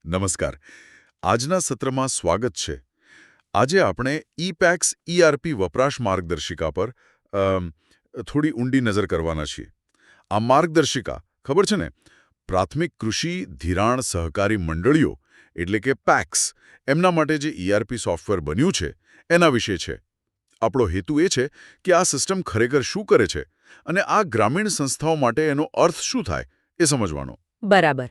નમસ્કાર. આજના સત્રમાં સ્વાગત છે. આજે આપણે ઈ-પેક્સ ERP વપરાશ માર્ગદર્શિકા પર થોડી ઊંડી નજર કરવાના છીએ. આ માર્ગદર્શિકા ખબર છે ને, પ્રાથમિક કૃષિ ધિરાણ સહકારી મંડળીઓ એટલે કે પેક્સ એમના માટે જે ERP સોફ્ટવેર બન્યું છે એના વિશે છે. આપણો હેતુ એ છે કે આ સિસ્ટમ ખરેખર શું કરે છે અને આ ગ્રામીણ સંસ્થાઓ માટે એનો અર્થ શું થાય એ સમજવાનો. બરાબર.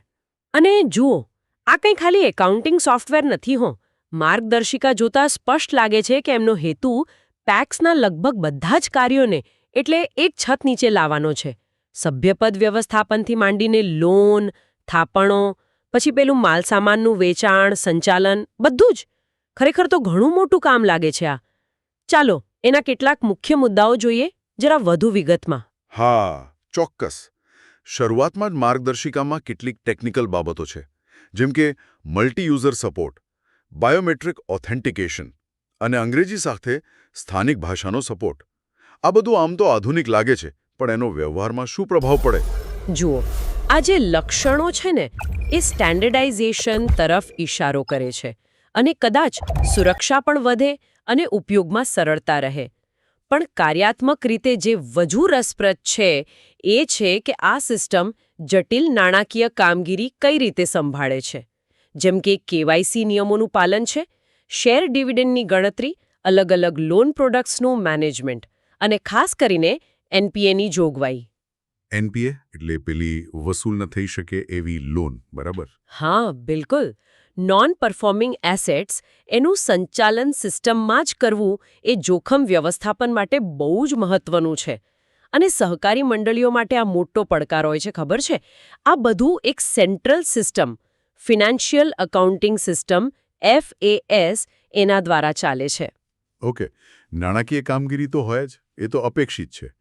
અને જુઓ, આ કંઈ ખાલી એકાઉન્ટિંગ સોફ્ટવેર નથી હો. માર્ગદર્શિકા જોતા સ્પષ્ટ લાગે છે કે એમનો હેતુ પેક્સના લગભગ બધા જ કાર્યોને એટલે એક છત નીચે લાવવાનો છે. સભ્યપદ વ્યવસ્થાપનથી માંડીને લોન, થાપણો, પછી પેલું માલસામાનનું વેચાણ, સંચાલન, બધું જ. ખરેખર તો ઘણું મોટું કામ લાગે છે આ. ચાલો એના કેટલાક મુખ્ય મુદ્દાઓ જોઈએ જરા વધુ વિગતમાં. હા, ચોક્કસ. શરૂઆતમાં જ માર્ગદર્શિકામાં કેટલીક ટેકનિકલ બાબતો છે, જેમ કે multi user support, biometric authentication અને અંગ્રેજી સાથે સ્થાનિક ભાષાનો સપોર્ટ. આ બધું આમ તો આધુનિક લાગે છે, પણ એનો વ્યવહારમાં શું પ્રભાવ પડે? જુઓ, આ જે લક્ષણો છે ને એ સ્ટેન્ડર્ડાઇઝેશન તરફ ઇશારો કરે છે અને કદાચ સુરક્ષા પણ વધે અને ઉપયોગમાં સરળતા રહે. પણ કાર્યાત્મક રીતે જે વધુ રસપ્રદ છે એ છે કે આ સિસ્ટમ જટિલ નાણાકીય કામગીરી કઈ રીતે સંભાળે છે. જેમ કે KYC નિયમોનું પાલન છે, શેર ડિવિડન્ડની ગણતરી, અલગ અલગ લોન પ્રોડક્ટ્સનું મેનેજમેન્ટ અને ખાસ કરીને NPAની જોગવાઈ. NPA એટલે પેલી વસૂલ ન થઈ શકે એવી લોન, બરાબર? હા, બિલકુલ. નોન પરફોર્મિંગ એસેટ્સ એનું સંચાલન સિસ્ટમમાં જ કરવું એ જોખમ વ્યવસ્થાપન માટે બહુ જ મહત્વનું છે. અને સહકારી મંડળીઓ માટે આ મોટો પડકાર હોય છે, ખબર છે? આ બધું એક central system, financial accounting system FAS એના દ્વારા ચાલે છે. ઓકે, નાણાકીય કામગીરી તો હોય જ, એ તો અપેક્ષિત છે.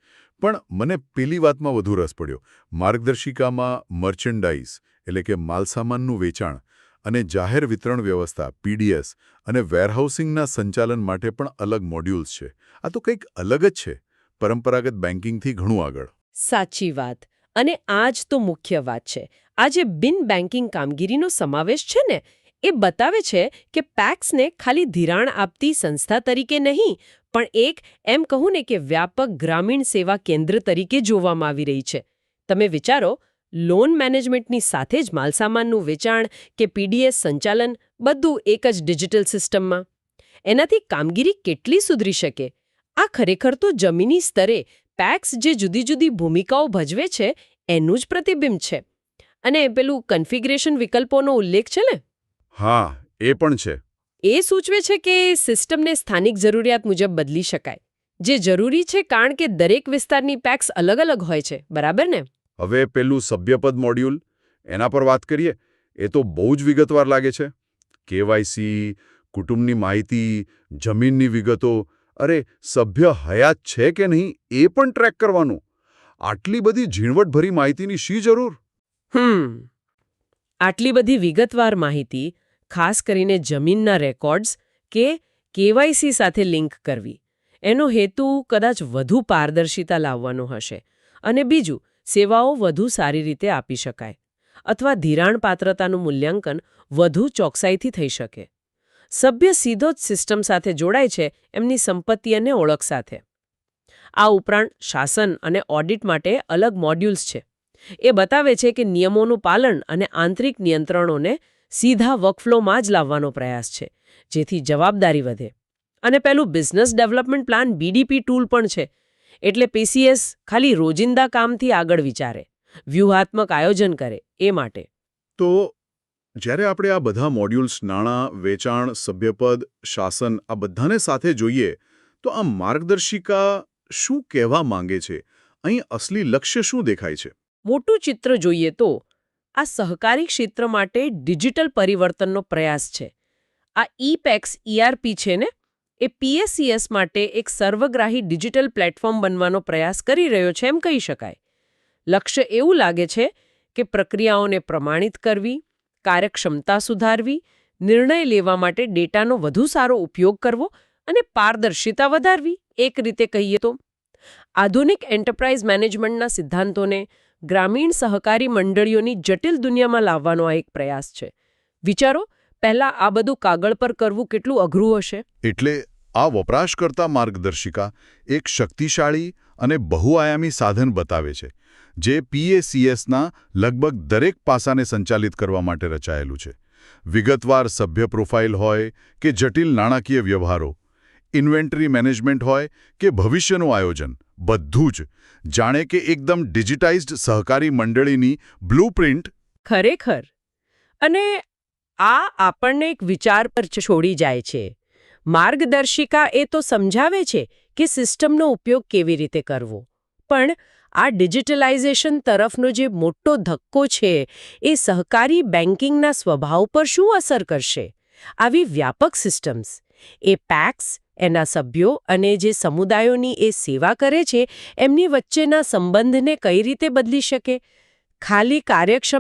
પણ મને પેલી વાતમાં વધુ રસ પડ્યો. માર્ગદર્શિકામાં મર્ચેન્ડાઇઝ એટલે કે માલસામાનનું વેચાણ અને જાહેર વિતરણ વ્યવસ્થા PDS અને વેરહાઉસિંગના સંચાલન માટે પણ અલગ મોડ્યુલ્સ છે. આ તો કંઈક અલગ જ છે, પરંપરાગત બેન્કિંગથી ઘણું આગળ. સાચી વાત. અને આ જ તો મુખ્ય વાત છે. આ જે બિન બેન્કિંગ કામગીરીનો સમાવેશ છે ને, એ બતાવે છે કે પેક્સને ખાલી ધિરાણ આપતી સંસ્થા તરીકે નહીં, પણ એક એમ કહું ને કે વ્યાપક ગ્રામીણ સેવા કેન્દ્ર તરીકે જોવામાં આવી રહી છે. તમે વિચારો, લોન મેનેજમેન્ટની સાથે જ માલસામાનનું વેચાણ કે PDS સંચાલન બધું એક જ ડિજિટલ સિસ્ટમમાં. એનાથી કામગીરી કેટલી સુધરી શકે? આ ખરેખર તો જમીની સ્તરે પેક્સ જે જુદી જુદી ભૂમિકાઓ ભજવે છે એનું જ પ્રતિબિંબ છે. અને પેલું કન્ફિગરેશન વિકલ્પોનો ઉલ્લેખ છે ને? હા, એ પણ છે. એ સૂચવે છે કે સિસ્ટમને સ્થાનિક જરૂરિયાત મુજબ બદલી શકાય. જે જરૂરી છે કારણ કે દરેક વિસ્તારની પેક્સ અલગ અલગ હોય છે, બરાબર ને? હવે પેલું સભ્યપદ મોડ્યુલ, એના પર વાત કરીએ. એ તો બહુ જ વિગતવાર લાગે છે. KYC, કુટુંબની માહિતી, જમીનની વિગતો, અરે સભ્ય હયાત છે કે નહીં એ પણ ટ્રેક કરવાનું. આટલી બધી ઝીણવટભરી માહિતીની શી જરૂર? આટલી બધી વિગતવાર માહિતી, ખાસ કરીને જમીનના રેકોર્ડ્સ કે KYC સાથે લિંક કરવી, એનો હેતુ કદાચ વધુ પારદર્શિતા લાવવાનો હશે. અને બીજું, સેવાઓ વધુ સારી રીતે આપી શકાય અથવા ધિરાણ પાત્રતાનું મૂલ્યાંકન વધુ ચોકસાઈથી થઈ શકે. સભ્ય સીધો જ સિસ્ટમ સાથે જોડાય છે એમની સંપત્તિ અને ઓળખ સાથે. આ ઉપરાંત શાસન અને ઓડિટ માટે અલગ મોડ્યુલ્સ છે. એ બતાવે છે કે નિયમોનું પાલન અને આંતરિક નિયંત્રણોને સીધા વર્કફ્લોમાં જ લાવવાનો પ્રયાસ છે, જેથી જવાબદારી વધે. અને પેલું business development plan BDP tool પણ છે. એટલે PCS ખાલી રોજિંદા કામથી આગળ વિચારે, વ્યૂહાત્મક આયોજન કરે એ માટે. તો જ્યારે આપણે આ બધા મોડ્યુલ્સ નાણાં, વેચાણ, સભ્યપદ, શાસન આ બધાને સાથે જોઈએ, તો આ માર્ગદર્શિકા શું કહેવા માંગે છે? અહીં અસલી લક્ષ્ય શું દેખાય છે? મોટું ચિત્ર જોઈએ તો આ સહકારી ક્ષેત્ર માટે ડિજિટલ પરિવર્તનનો પ્રયાસ છે. આ ઈ-પેક્સ ERP છે ને, એ PSES માટે એક સર્વગ્રાહી ડિજિટલ પ્લેટફોર્મ બનવાનો પ્રયાસ કરી રહ્યો છે એમ કહી શકાય. લક્ષ્ય એવું લાગે છે કે પ્રક્રિયાઓને પ્રમાણિત કરવી, કાર્યક્ષમતા સુધારવી, નિર્ણય લેવા માટે ડેટાનો વધુ સારો ઉપયોગ કરવો અને પારદર્શિતા વધારવી, એક રીતે કહીએ તો. આધુનિક એન્ટરપ્રાઇઝ મેનેજમેન્ટના સિદ્ધાંતોને ગ્રામીણ સહકારી મંડળીઓની જટિલ દુનિયામાં લાવવાનો આ એક પ્રયાસ છે. વિચારો, પહેલા આ બધું કાગળ પર કરવું કેટલું અઘરું હશે. એટલે આ વપરાશકર્તા માર્ગદર્શિકા એક શક્તિશાળી અને બહુઆયામી સાધન બતાવે છે જે PACSના લગભગ દરેક પાસાને સંચાલિત કરવા માટે રચાયેલું છે. વિગતવાર સભ્ય પ્રોફાઇલ હોય કે જટિલ નાણાકીય વ્યવહારો, ઇન્વેન્ટરી મેનેજમેન્ટ હોય કે ભવિષ્યનું આયોજન, બધું જ જાણે કે એકદમ ડિજિટાઇઝ્ડ સહકારી મંડળીની બ્લુપ્રિન્ટ. ખરેખર. અને આ આપણને એક વિચાર પર છોડી જાય છે. માર્ગદર્શિકા એ તો સમજાવે છે કે સિસ્ટમનો ઉપયોગ કેવી રીતે કરવો, પણ આ ડિજિટલાઇઝેશન તરફનો જે મોટો ધક્કો છે એ સહકારી બેન્કિંગના સ્વભાવ પર શું અસર કરશે? આવી વ્યાપક સિસ્ટમ્સ, એ પેક્સ, એના સભ્યો અને જે સમુદાયોની એ સેવા કરે છે એમની વચ્ચેના સંબંધને કઈ રીતે બદલી શકે? ખાલી કાર્યક્ષમતા